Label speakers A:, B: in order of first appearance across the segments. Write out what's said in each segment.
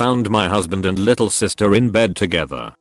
A: found my husband and little sister in bed together.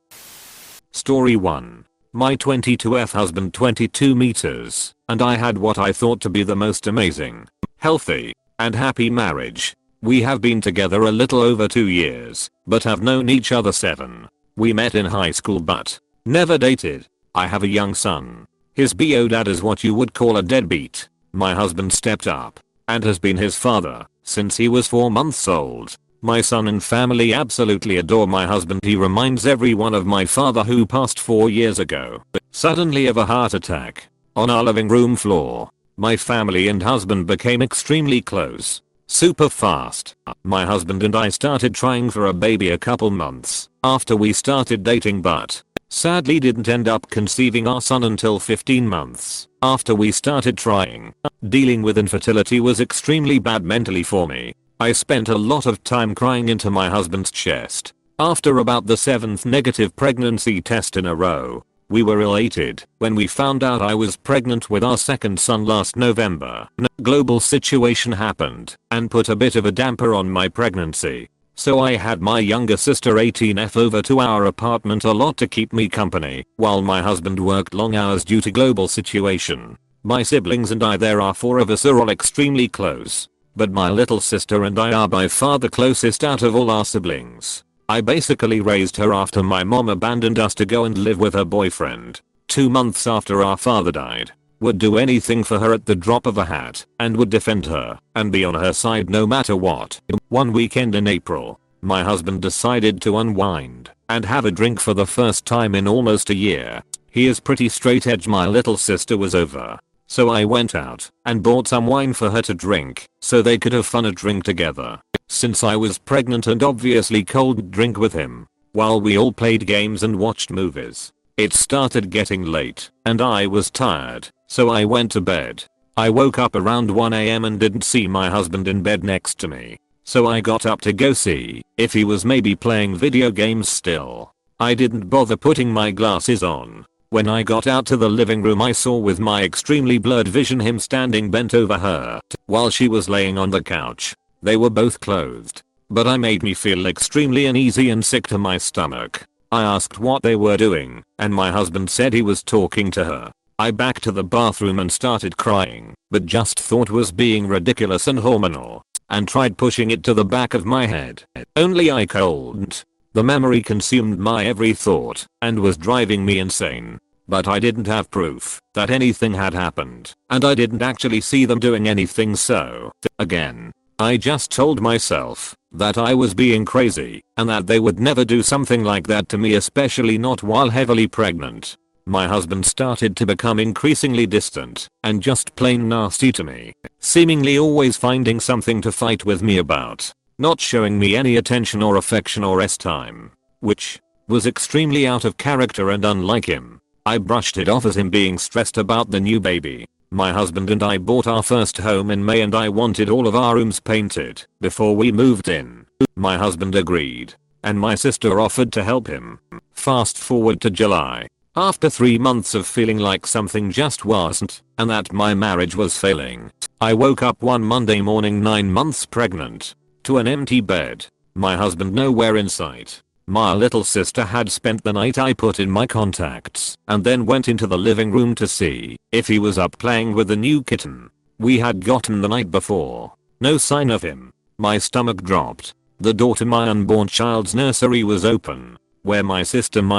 A: Story 1. My 22th husband 22 meters, and I had what I thought to be the most amazing, healthy, and happy marriage. We have been together a little over 2 years, but have known each other 7. We met in high school but never dated. I have a young son. His bio dad is what you would call a deadbeat. My husband stepped up and has been his father since he was 4 months old. My son and family absolutely adore my husband. He reminds everyone of my father who passed 4 years ago, suddenly of a heart attack, on our living room floor. My family and husband became extremely close, super fast. My husband and I started trying for a baby a couple months after we started dating, but sadly didn't end up conceiving our son until 15 months after we started trying. Dealing with infertility was extremely bad mentally for me. I spent a lot of time crying into my husband's chest. After about the 7th negative pregnancy test in a row, we were elated when we found out I was pregnant with our second son last November. Global situation happened and put a bit of a damper on my pregnancy. So I had my younger sister 18F over to our apartment a lot to keep me company while my husband worked long hours due to global situation. My siblings and I, there are 4 of us, are all extremely close. But my little sister and I are by far the closest out of all our siblings. I basically raised her after my mom abandoned us to go and live with her boyfriend 2 months after our father died. Would do anything for her at the drop of a hat and would defend her and be on her side no matter what. One weekend in April, my husband decided to unwind and have a drink for the first time in almost a year. He is pretty straight edge. My little sister was over, so I went out and bought some wine for her to drink so they could have fun a drink together. Since I was pregnant and obviously cold drink with him while we all played games and watched movies. It started getting late and I was tired, so I went to bed. I woke up around 1 AM and didn't see my husband in bed next to me. So I got up to go see if he was maybe playing video games still. I didn't bother putting my glasses on. When I got out to the living room, I saw with my extremely blurred vision him standing bent over her while she was laying on the couch. They were both clothed, but I made me feel extremely uneasy and sick to my stomach. I asked what they were doing, and my husband said he was talking to her. I backed to the bathroom and started crying, but just thought was being ridiculous and hormonal, and tried pushing it to the back of my head. Only I couldn't. The memory consumed my every thought and was driving me insane. But I didn't have proof that anything had happened, and I didn't actually see them doing anything, so again, I just told myself that I was being crazy and that they would never do something like that to me, especially not while heavily pregnant. My husband started to become increasingly distant and just plain nasty to me, seemingly always finding something to fight with me about, not showing me any attention or affection or time, which was extremely out of character and unlike him. I brushed it off as him being stressed about the new baby. My husband and I bought our first home in May and I wanted all of our rooms painted before we moved in. My husband agreed, and my sister offered to help him. Fast forward to July. After 3 months of feeling like something just wasn't, and that my marriage was failing, I woke up one Monday morning 9 months pregnant, to an empty bed. My husband nowhere in sight. My little sister had spent the night. I put in my contacts and then went into the living room to see if he was up playing with the new kitten we had gotten the night before. No sign of him. My stomach dropped. The door to my unborn child's nursery was open, where my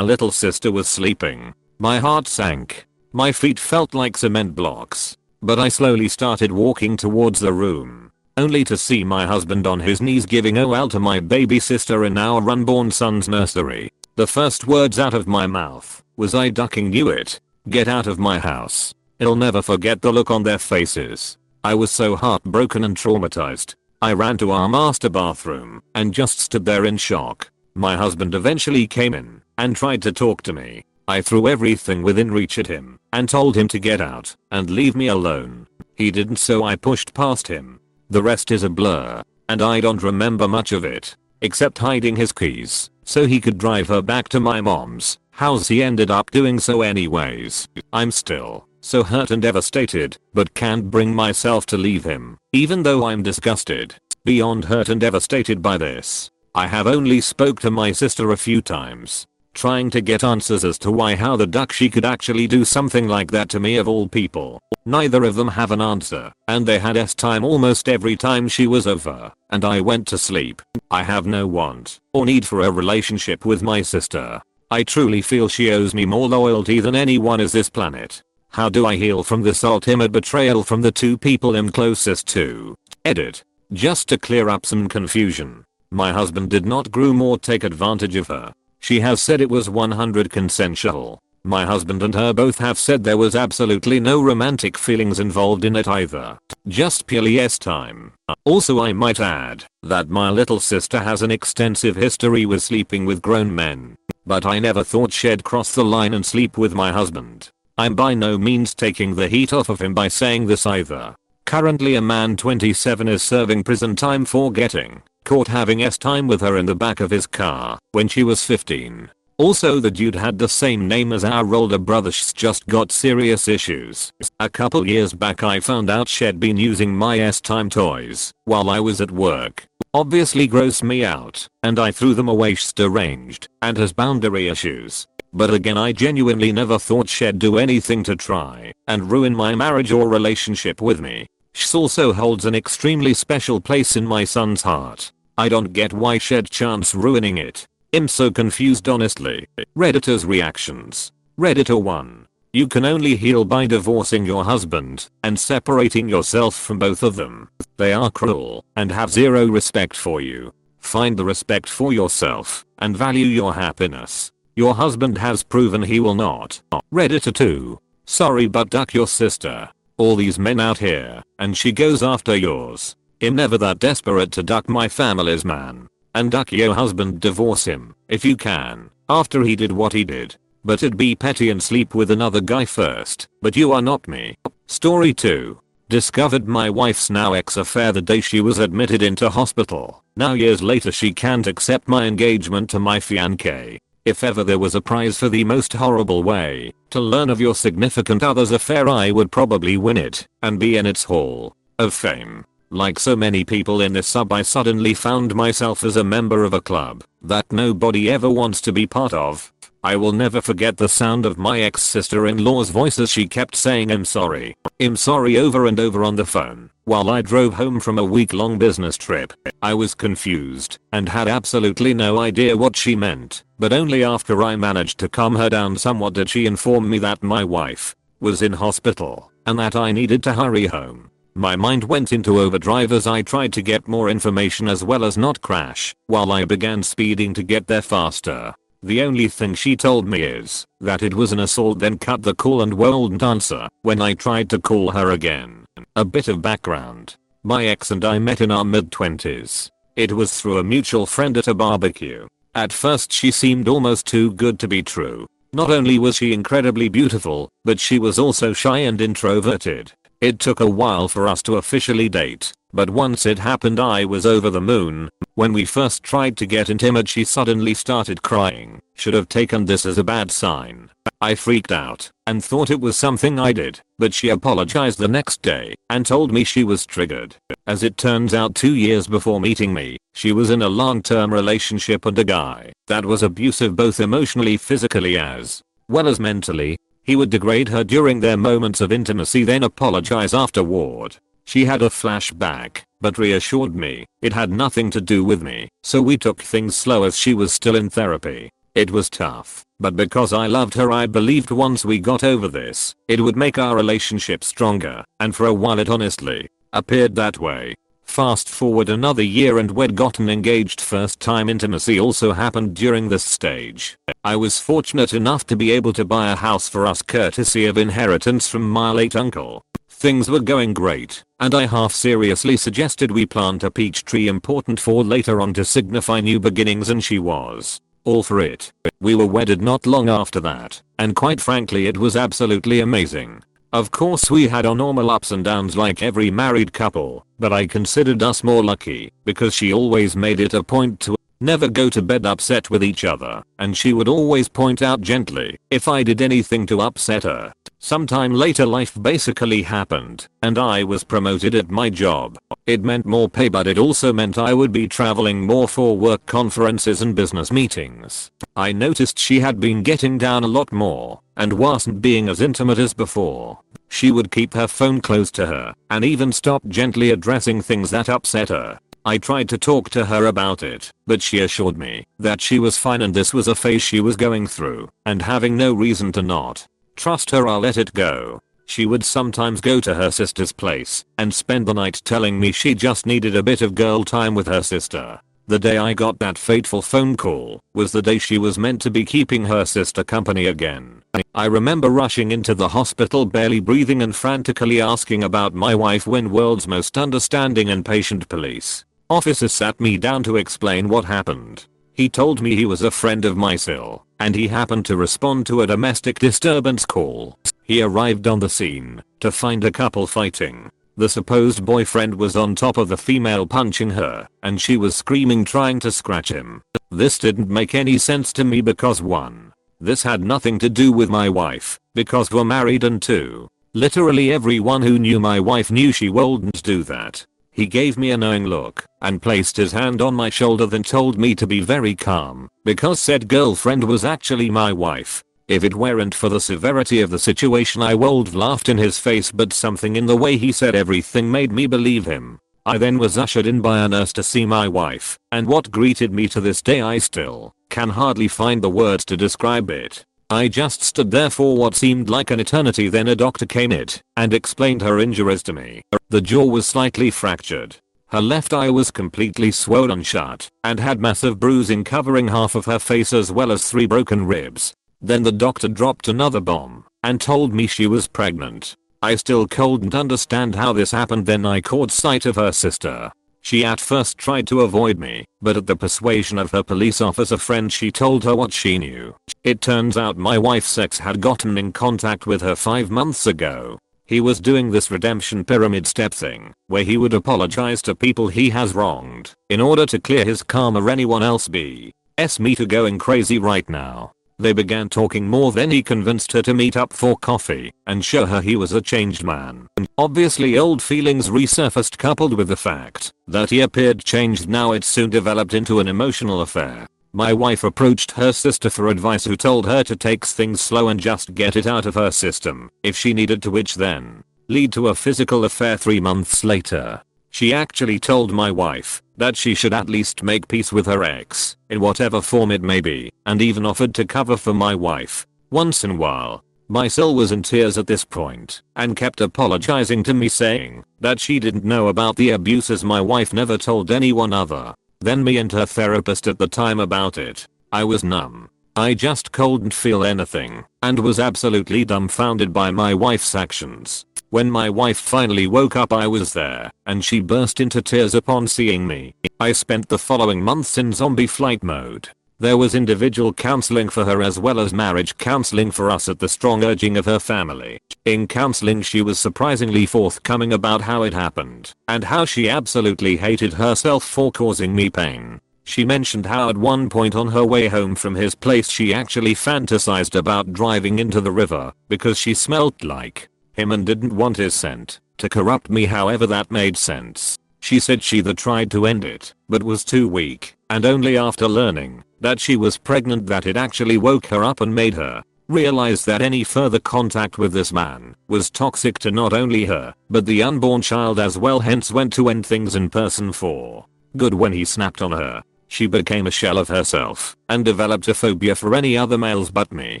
A: little sister was sleeping. My heart sank. My feet felt like cement blocks, but I slowly started walking towards the room, only to see my husband on his knees giving OL to my baby sister in our unborn son's nursery. The first words out of my mouth was, "I ducking knew it. Get out of my house." I'll never forget the look on their faces. I was so heartbroken and traumatized. I ran to our master bathroom and just stood there in shock. My husband eventually came in and tried to talk to me. I threw everything within reach at him and told him to get out and leave me alone. He didn't, so I pushed past him. The rest is a blur, and I don't remember much of it, except hiding his keys so he could drive her back to my mom's house. He ended up doing so anyways. I'm still so hurt and devastated, but can't bring myself to leave him, even though I'm disgusted, beyond hurt and devastated by this. I have only spoke to my sister a few times, trying to get answers as to why how the duck she could actually do something like that to me of all people. Neither of them have an answer, and they had time almost every time she was over, and I went to sleep. I have no want or need for a relationship with my sister. I truly feel she owes me more loyalty than anyone is this planet. How do I heal from this ultimate betrayal from the two people I'm closest to? Edit. Just to clear up some confusion. My husband did not groom or take advantage of her. She has said it was 100% consensual. My husband and her both have said there was absolutely no romantic feelings involved in it either. Just purely time. Also, I might add that my little sister has an extensive history with sleeping with grown men. But I never thought she'd cross the line and sleep with my husband. I'm by no means taking the heat off of him by saying this either. Currently a man 27 is serving prison time for getting caught having time with her in the back of his car when she was 15. Also, the dude had the same name as our older brother. She's just got serious issues. A couple years back I found out she'd been using my time toys while I was at work. Obviously grossed me out, and I threw them away. She's deranged and has boundary issues. But again, I genuinely never thought she'd do anything to try and ruin my marriage or relationship with me. She also holds an extremely special place in my son's heart. I don't get why she'd chance ruining it. I'm so confused honestly. Redditor's reactions. Redditor 1. You can only heal by divorcing your husband and separating yourself from both of them. They are cruel and have zero respect for you. Find the respect for yourself and value your happiness. Your husband has proven he will not. Redditor 2. Sorry but duck your sister. All these men out here and she goes after yours. I'm never that desperate to duck my family's man. And duck your husband, divorce him if you can after he did what he did. But it'd be petty and sleep with another guy first. But you are not me. Story 2. Discovered my wife's now ex-affair the day she was admitted into hospital. Now years later she can't accept my engagement to my fiancé. If ever there was a prize for the most horrible way to learn of your significant other's affair, I would probably win it and be in its hall of fame. Like so many people in this sub, I suddenly found myself as a member of a club that nobody ever wants to be part of. I will never forget the sound of my ex-sister-in-law's voice as she kept saying I'm sorry over and over on the phone while I drove home from a week-long business trip. I was confused and had absolutely no idea what she meant, but only after I managed to calm her down somewhat did she inform me that my wife was in hospital and that I needed to hurry home. My mind went into overdrive as I tried to get more information as well as not crash while I began speeding to get there faster. The only thing she told me is that it was an assault, then cut the call and wouldn't answer when I tried to call her again. A bit of background. My ex and I met in our mid-20s. It was through a mutual friend at a barbecue. At first she seemed almost too good to be true. Not only was she incredibly beautiful, but she was also shy and introverted. It took a while for us to officially date, but once it happened I was over the moon. When we first tried to get intimate she suddenly started crying. Should have taken this as a bad sign. I freaked out and thought it was something I did, but she apologized the next day and told me she was triggered. As it turns out, 2 years before meeting me, she was in a long-term relationship and a guy that was abusive both emotionally, physically as well as mentally. He would degrade her during their moments of intimacy, then apologize afterward. She had a flashback, but reassured me it had nothing to do with me, so we took things slow as she was still in therapy. It was tough, but because I loved her I believed once we got over this, it would make our relationship stronger, and for a while it honestly appeared that way. Fast forward another year and we'd gotten engaged. First time intimacy also happened during this stage. I was fortunate enough to be able to buy a house for us courtesy of inheritance from my late uncle. Things were going great, and I half seriously suggested we plant a peach tree, important for later on to signify new beginnings, and she was all for it. We were wedded not long after that, and quite frankly it was absolutely amazing. Of course we had our normal ups and downs like every married couple, but I considered us more lucky because she always made it a point to never go to bed upset with each other, and she would always point out gently if I did anything to upset her. Sometime later life basically happened, and I was promoted at my job. It meant more pay, but it also meant I would be traveling more for work conferences and business meetings. I noticed she had been getting down a lot more, and wasn't being as intimate as before. She would keep her phone close to her, and even stop gently addressing things that upset her. I tried to talk to her about it, but she assured me that she was fine and this was a phase she was going through, and having no reason to not trust her, I'll let it go. She would sometimes go to her sister's place and spend the night telling me she just needed a bit of girl time with her sister. The day I got that fateful phone call was the day she was meant to be keeping her sister company again. I remember rushing into the hospital barely breathing and frantically asking about my wife when world's most understanding and patient police officer sat me down to explain what happened. He told me he was a friend of my Sil, and he happened to respond to a domestic disturbance call. He arrived on the scene to find a couple fighting. The supposed boyfriend was on top of the female punching her, and she was screaming trying to scratch him. This didn't make any sense to me because 1. This had nothing to do with my wife, because we're married, and 2. Literally everyone who knew my wife knew she wouldn't do that. He gave me a knowing look and placed his hand on my shoulder, then told me to be very calm because said girlfriend was actually my wife. If it weren't for the severity of the situation I would've laughed in his face, but something in the way he said everything made me believe him. I then was ushered in by a nurse to see my wife, and what greeted me to this day I still can hardly find the words to describe it. I just stood there for what seemed like an eternity. Then a doctor came in and explained her injuries to me. The jaw was slightly fractured. Her left eye was completely swollen shut and had massive bruising covering half of her face as well as 3 broken ribs. Then the doctor dropped another bomb and told me she was pregnant. I still couldn't understand how this happened. Then I caught sight of her sister. She at first tried to avoid me, but at the persuasion of her police officer friend she told her what she knew. It turns out my wife's ex had gotten in contact with her 5 months ago. He was doing this redemption pyramid step thing, where he would apologize to people he has wronged, in order to clear his karma. Anyone else B.S. me to going crazy right now. They began talking more, then he convinced her to meet up for coffee and show her he was a changed man. Obviously old feelings resurfaced, coupled with the fact that he appeared changed. Now it soon developed into an emotional affair. My wife approached her sister for advice, who told her to take things slow and just get it out of her system if she needed to, which then lead to a physical affair 3 months later. She actually told my wife that she should at least make peace with her ex, in whatever form it may be, and even offered to cover for my wife once in a while. My Sil was in tears at this point and kept apologizing to me, saying that she didn't know about the abuse as my wife never told anyone other than me and her therapist at the time about it. I was numb. I just couldn't feel anything and was absolutely dumbfounded by my wife's actions. When my wife finally woke up I was there, and she burst into tears upon seeing me. I spent the following months in zombie flight mode. There was individual counseling for her as well as marriage counseling for us at the strong urging of her family. In counseling she was surprisingly forthcoming about how it happened and how she absolutely hated herself for causing me pain. She mentioned how at one point on her way home from his place she actually fantasized about driving into the river because she smelled like him and didn't want his scent to corrupt me, however that made sense. She said she tried to end it, but was too weak, and only after learning that she was pregnant that it actually woke her up and made her realize that any further contact with this man was toxic to not only her, but the unborn child as well, hence went to end things in person for good. When he snapped on her, she became a shell of herself and developed a phobia for any other males but me.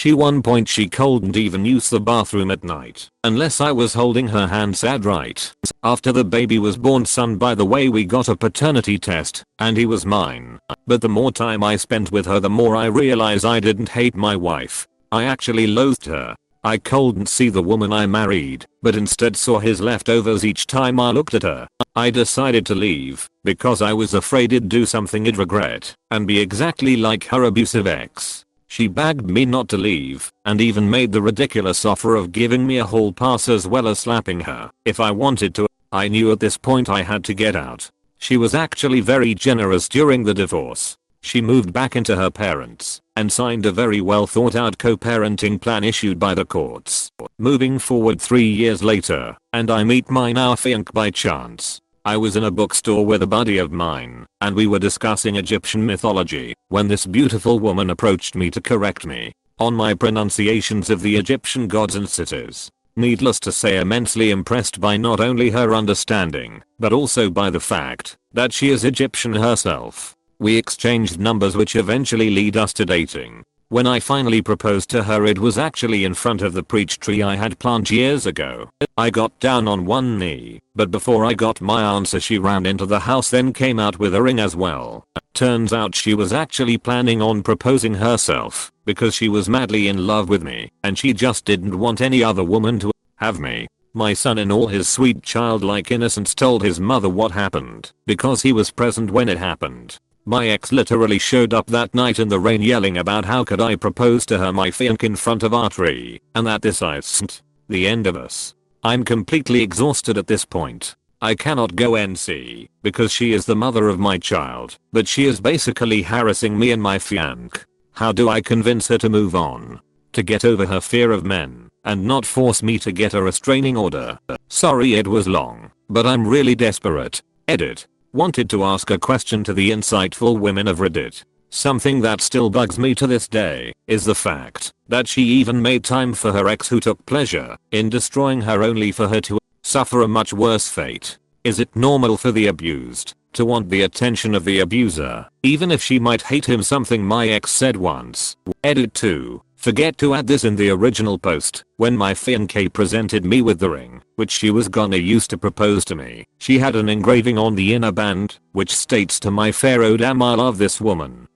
A: One point she couldn't even use the bathroom at night unless I was holding her hand. Sad, right? After the baby was born, son, by the way, we got a paternity test and he was mine. But the more time I spent with her, the more I realized I didn't hate my wife. I actually loathed her. I couldn't see the woman I married, but instead saw his leftovers each time I looked at her. I decided to leave because I was afraid it'd do something I'd regret and be exactly like her abusive ex. She begged me not to leave and even made the ridiculous offer of giving me a hall pass as well as slapping her if I wanted to. I knew at this point I had to get out. She was actually very generous during the divorce. She moved back into her parents and signed a very well thought out co-parenting plan issued by the courts. Moving forward 3 years later, and I meet my now fiancé by chance. I was in a bookstore with a buddy of mine, and we were discussing Egyptian mythology, when this beautiful woman approached me to correct me on my pronunciations of the Egyptian gods and cities. Needless to say, immensely impressed by not only her understanding, but also by the fact that she is Egyptian herself. We exchanged numbers which eventually lead us to dating. When I finally proposed to her, it was actually in front of the peach tree I had planted years ago. I got down on one knee, but before I got my answer she ran into the house, then came out with a ring as well. Turns out she was actually planning on proposing herself, because she was madly in love with me, and she just didn't want any other woman to have me. My son, in all his sweet childlike innocence, told his mother what happened, because he was present when it happened. My ex literally showed up that night in the rain yelling about how could I propose to her, my fiancé, in front of our tree, and that this isn't the end of us. I'm completely exhausted at this point. I cannot go NC because she is the mother of my child, but she is basically harassing me and my fiancé. How do I convince her to move on? To get over her fear of men and not force me to get a restraining order? Sorry it was long, but I'm really desperate. Edit. Wanted to ask a question to the insightful women of Reddit. Something that still bugs me to this day is the fact that she even made time for her ex, who took pleasure in destroying her, only for her to suffer a much worse fate. Is it normal for the abused to want the attention of the abuser, even if she might hate him? Something my ex said once. Edit 2. Forget to add this in the original post. When my fiancé presented me with the ring, which she was gonna use to propose to me, she had an engraving on the inner band, which states, "To my pharaoh, damn, I love this woman."